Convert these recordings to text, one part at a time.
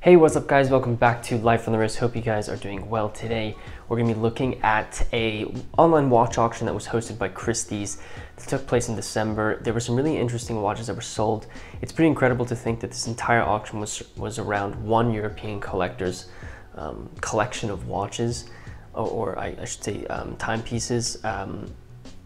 Hey, what's up guys? Welcome back to Life on the Wrist. Hope you guys are doing well today. We're going to be looking at a online watch auction that was hosted by Christie's that took place in December. There were some really interesting watches that were sold. It's pretty incredible to think that this entire auction was around one European collector's collection of watches, or I should say timepieces.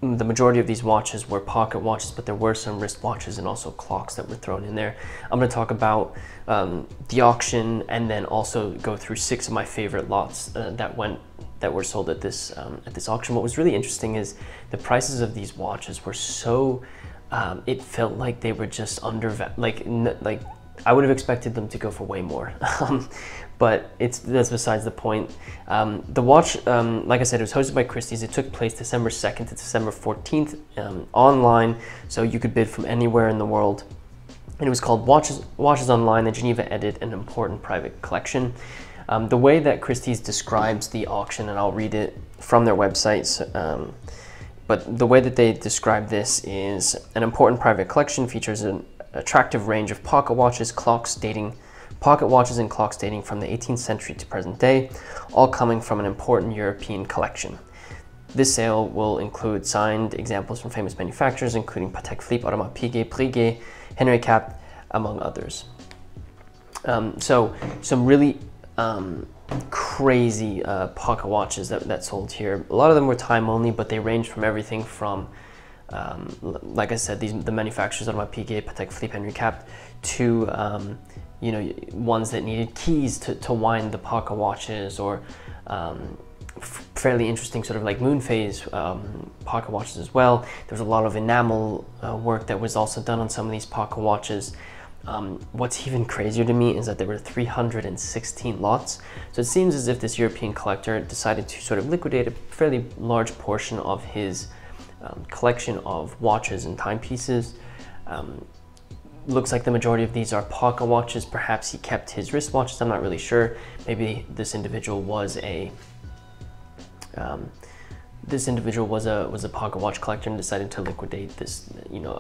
The majority of these watches were pocket watches, but there were some wrist watches and also clocks that were thrown in there. I'm going to talk about the auction and then also go through 6 of my favorite lots that were sold at this auction. What was really interesting is the prices of these watches were so it felt like they were just like I would have expected them to go for way more. But that's besides the point. The watch, like I said, it was hosted by Christie's. It took place December 2nd to December 14th online, so you could bid from anywhere in the world. And it was called Watches Online, the Geneva Edit, an important private collection. The way that Christie's describes the auction, and I'll read it from their website, but the way that they describe this is an important private collection features an attractive range of pocket watches and clocks dating from the 18th century to present day, all coming from an important European collection. This sale will include signed examples from famous manufacturers, including Patek Philippe, Audemars Piguet, Breguet, Henri Cap, among others. So some really crazy pocket watches that sold here. A lot of them were time only, but they ranged from everything from like I said, the manufacturers, Audemars Piguet, Patek Philippe, Henri Cap, to you know, ones that needed keys to wind the pocket watches, or fairly interesting sort of like moon phase pocket watches as well. There was a lot of enamel work that was also done on some of these pocket watches. What's even crazier to me is that there were 316 lots. So it seems as if this European collector decided to sort of liquidate a fairly large portion of his collection of watches and timepieces. Looks like the majority of these are pocket watches. Perhaps he kept his wristwatches. I'm not really sure. Maybe this individual was a pocket watch collector and decided to liquidate this, you know,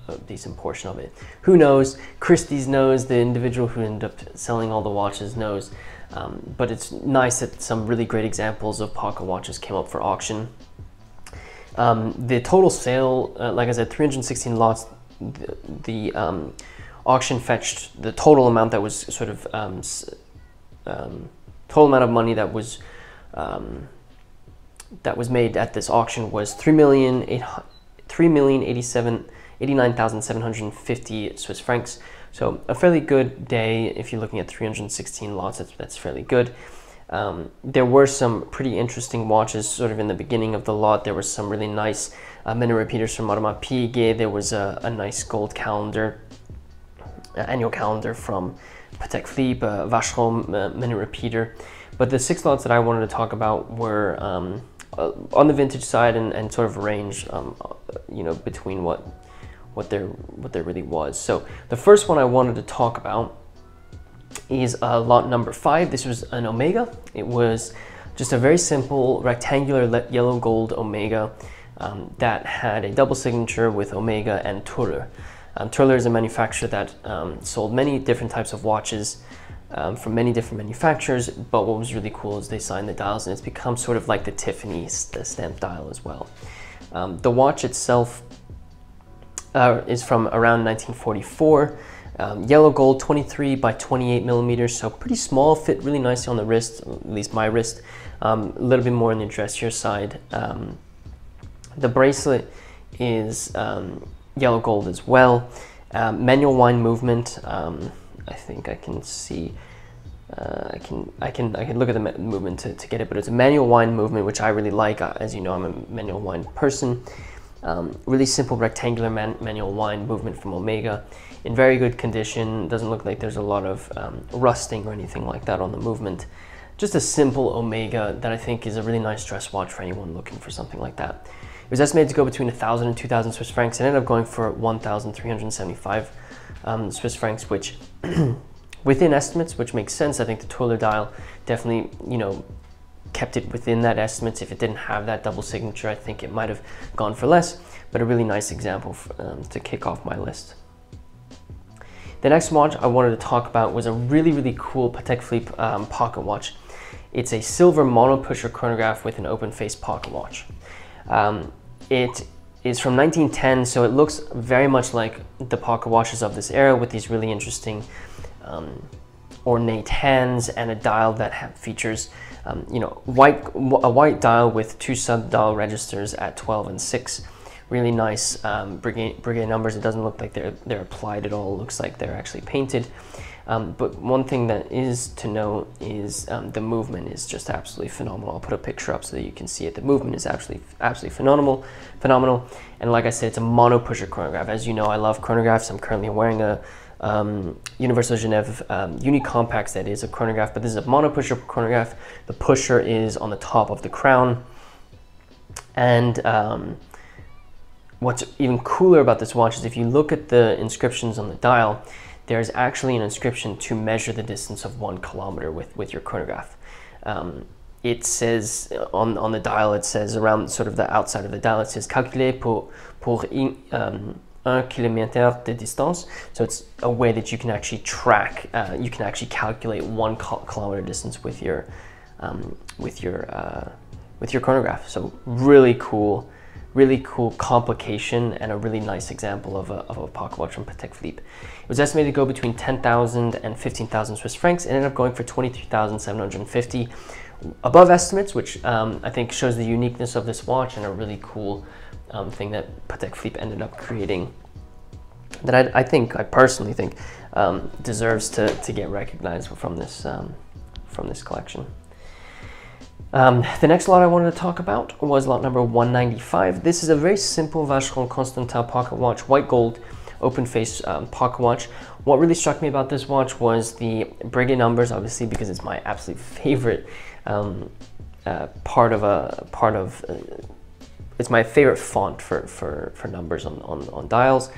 a decent portion of it. Who knows? Christie's knows. The individual who ended up selling all the watches knows. But it's nice that some really great examples of pocket watches came up for auction. The total sale, like I said, 316 lots. The auction fetched the total amount that was sort of total amount of money that was made at this auction was 3,089,750 Swiss francs. So a fairly good day if you're looking at 316 lots. That's fairly good. There were some pretty interesting watches sort of in the beginning of the lot. There were some really nice minute repeaters from Audemars Piguet. There was a nice gold calendar, annual calendar from Patek Philippe, Vacheron minute repeater. But the 6 lots that I wanted to talk about were on the vintage side and sort of range, you know, between what there really was. So the first one I wanted to talk about is lot number 5. This was an Omega. It was just a very simple rectangular yellow gold Omega that had a double signature with Omega and Tuller. Tuller is a manufacturer that sold many different types of watches from many different manufacturers, but what was really cool is they signed the dials, and it's become sort of like the Tiffany stamp dial as well. The watch itself is from around 1944. Yellow gold, 23 by 28 millimeters, so pretty small, fit really nicely on the wrist, at least my wrist. A little bit more on the dressier side. The bracelet is yellow gold as well. Manual wind movement. I think I can see. I can look at the movement to get it, but it's a manual wind movement, which I really like. As you know, I'm a manual wind person. Really simple rectangular manual wind movement from Omega, in very good condition. Doesn't look like there's a lot of rusting or anything like that on the movement. Just a simple Omega that I think is a really nice dress watch for anyone looking for something like that. It was estimated to go between 1,000 and 2,000 Swiss francs. It ended up going for 1,375 Swiss francs, which within estimates, which makes sense. I think the Tuller dial definitely, you know, kept it within that estimate. If it didn't have that double signature, I think it might have gone for less, but a really nice example to kick off my list. The next watch I wanted to talk about was a really, really cool Patek Philippe pocket watch. It's a silver mono pusher chronograph with an open face pocket watch. It is from 1910, so it looks very much like the pocket watches of this era, with these really interesting ornate hands and a dial that features you know, a white dial with 2 sub-dial registers at 12 and 6. Really nice Breguet numbers. It doesn't look like they're applied at all. It looks like they're actually painted. But one thing that is to know is the movement is just absolutely phenomenal. I'll put a picture up so that you can see it. The movement is absolutely phenomenal. And like I said, it's a mono pusher chronograph. As you know, I love chronographs. I'm currently wearing a Universal Genève Unicompax that is a chronograph, but this is a mono pusher chronograph. The pusher is on the top of the crown. And what's even cooler about this watch is if you look at the inscriptions on the dial, there's actually an inscription to measure the distance of 1 kilometer with your chronograph. It says on the dial, it says around sort of the outside of the dial, it says calculer pour 1 kilomètre de distance. So it's a way that you can actually track, you can actually calculate 1 kilometer distance with your chronograph. So really cool complication and a really nice example of a pocket watch from Patek Philippe. It was estimated to go between 10,000 and 15,000 Swiss francs. It ended up going for 23,750, above estimates, which I think shows the uniqueness of this watch and a really cool thing that Patek Philippe ended up creating that I personally think deserves to get recognized from this collection. The next lot I wanted to talk about was lot number 195. This is a very simple Vacheron Constantin pocket watch, white gold, open face pocket watch. What really struck me about this watch was the Breguet numbers, obviously, because it's my absolute favorite it's my favorite font for numbers on dials.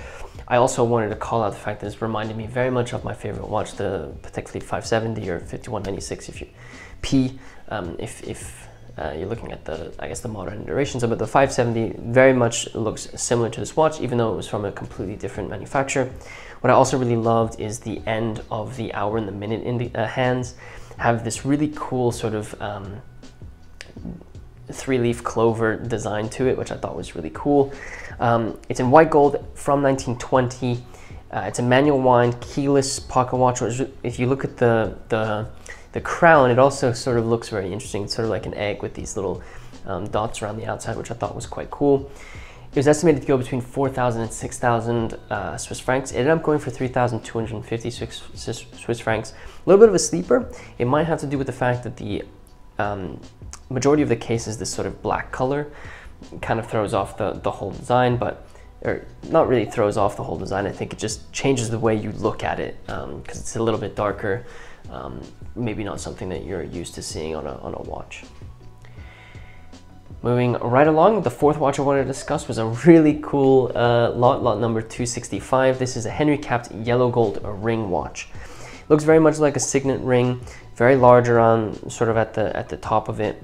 I also wanted to call out the fact that this reminded me very much of my favorite watch, the Patek Philippe 570 or 5196 if you're looking at the modern iterations of it. The 570 very much looks similar to this watch, even though it was from a completely different manufacturer. What I also really loved is the end of the hour and the minute in the hands have this really cool sort of 3-leaf clover design to it, which I thought was really cool. It's in white gold from 1920. It's a manual wind keyless pocket watch. If you look at the crown, it also sort of looks very interesting. It's sort of like an egg with these little dots around the outside, which I thought was quite cool. It was estimated to go between 4,000 and 6,000 Swiss francs. It ended up going for 3,250 Swiss francs. A little bit of a sleeper. It might have to do with the fact that the majority of the case is this sort of black color. It kind of throws off the whole design, or not really throws off the whole design. I think it just changes the way you look at it because it's a little bit darker. Maybe not something that you're used to seeing on a watch. Moving right along, the fourth watch I wanted to discuss was a really cool lot number 265. This is a Henry capped yellow gold ring watch. Looks very much like a signet ring, very large around sort of at the top of it.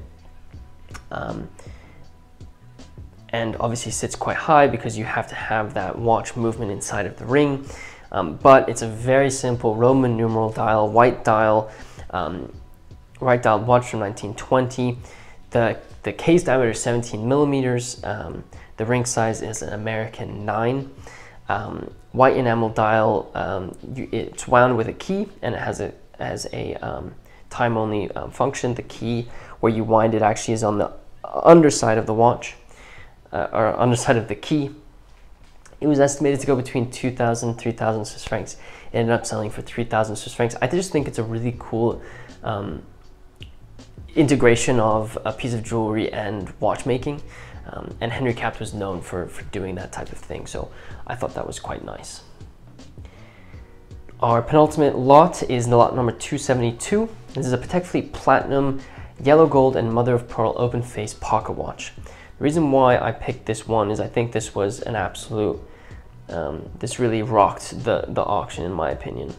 And obviously sits quite high because you have to have that watch movement inside of the ring. But it's a very simple Roman numeral dial, white dial watch from 1920. The case diameter is 17 millimeters. The ring size is an American 9. White enamel dial. It's wound with a key, and it has a time-only function. The key where you wind it actually is on the underside of the watch, or underside of the key. It was estimated to go between 2,000 and 3,000 Swiss francs. It ended up selling for 3,000 Swiss francs. I just think it's a really cool integration of a piece of jewelry and watchmaking. And Henry Capt was known for doing that type of thing. So I thought that was quite nice. Our penultimate lot is the lot number 272. This is a Patek Philippe Platinum, yellow gold and mother of pearl open face pocket watch. The reason why I picked this one is I think this was an absolute, this really rocked the auction in my opinion.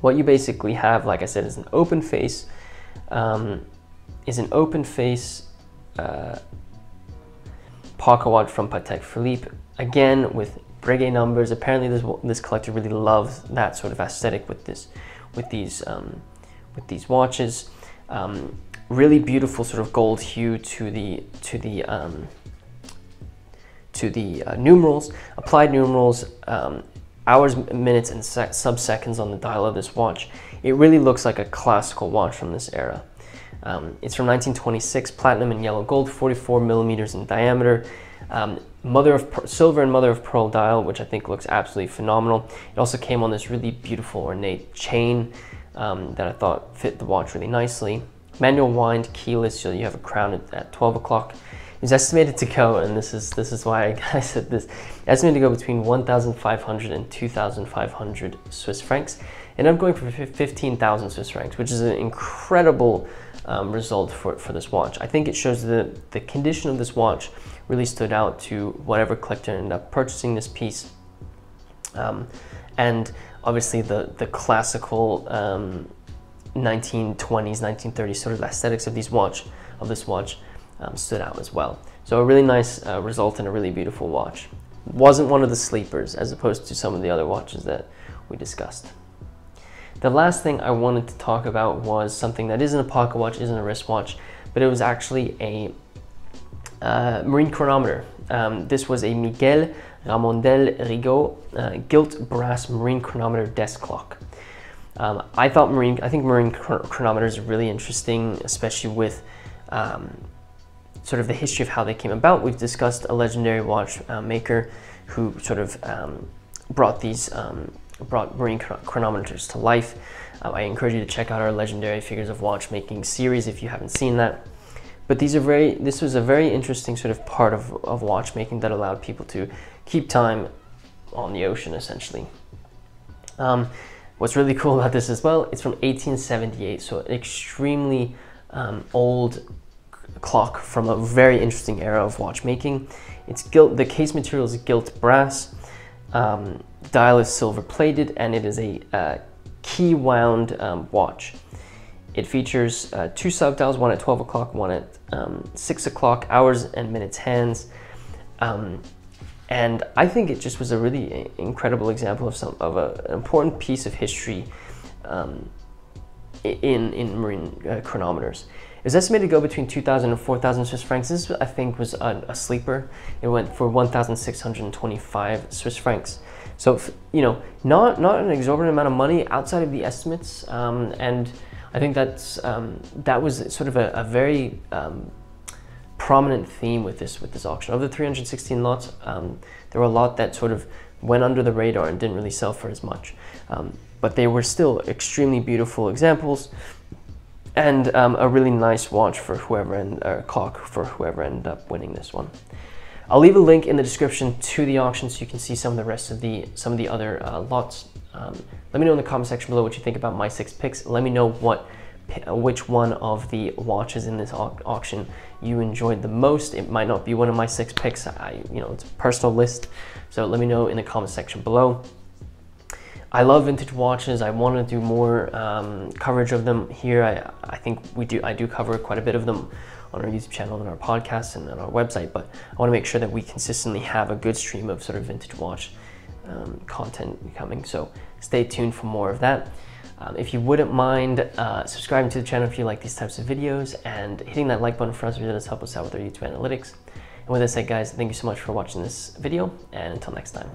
What you basically have, like I said, is an open face, pocket watch from Patek Philippe, again with Breguet numbers. Apparently this collector really loves that sort of aesthetic with these watches. Really beautiful sort of gold hue to the numerals, applied numerals, hours, minutes, and sub-seconds on the dial of this watch. It really looks like a classical watch from this era. It's from 1926, platinum and yellow gold, 44 millimeters in diameter. Silver and mother of pearl dial, which I think looks absolutely phenomenal. It also came on this really beautiful ornate chain that I thought fit the watch really nicely. Manual wind, keyless, so you have a crown at 12 o'clock. It's estimated to go, and this is why I said this, estimated to go between 1,500 and 2,500 Swiss francs. And I'm going for 15,000 Swiss francs, which is an incredible result for this watch. I think it shows the condition of this watch really stood out to whatever collector ended up purchasing this piece. And obviously the classical 1920s, 1930s sort of aesthetics of this watch stood out as well. So a really nice result and a really beautiful watch. Wasn't one of the sleepers as opposed to some of the other watches that we discussed. The last thing I wanted to talk about was something that isn't a pocket watch, isn't a wristwatch, but it was actually a marine chronometer. This was a Miguel Ramondel Rigaud gilt brass marine chronometer desk clock. I think marine chronometers are really interesting, especially with sort of the history of how they came about. We've discussed a legendary watch maker who sort of brought marine chronometers to life. I encourage you to check out our legendary figures of watchmaking series if you haven't seen that. But this was a very interesting sort of part of watchmaking that allowed people to keep time on the ocean, essentially. What's really cool about this as well, it's from 1878, so an extremely old clock from a very interesting era of watchmaking. It's gilt, the case material is gilt brass, dial is silver plated, and it is a key wound watch. It features two subdials, one at 12 o'clock, one at 6 o'clock, hours and minutes hands. And I think it just was a really incredible example of an important piece of history in marine chronometers. It was estimated to go between 2,000 and 4,000 Swiss francs. This, I think, was a sleeper. It went for 1,625 Swiss francs. So, you know, not an exorbitant amount of money outside of the estimates. And I think that was sort of a very prominent theme with this auction. Of the 316 lots, there were a lot that sort of went under the radar and didn't really sell for as much. But they were still extremely beautiful examples, and a really nice watch for whoever clock for whoever ended up winning this one. I'll leave a link in the description to the auction so you can see some of the rest of some of the other lots. Let me know in the comment section below what you think about my 6 picks. Let me know which one of the watches in this auction you enjoyed the most. It might not be one of my 6 picks. It's a personal list, so let me know in the comment section below. I love vintage watches. I want to do more coverage of them here. I think I do cover quite a bit of them on our YouTube channel and our podcast and on our website, but I want to make sure that we consistently have a good stream of sort of vintage watch content coming. So stay tuned for more of that. If you wouldn't mind subscribing to the channel if you like these types of videos, and hitting that like button for us, really does help us out with our YouTube analytics. And with that said, guys, thank you so much for watching this video, and until next time.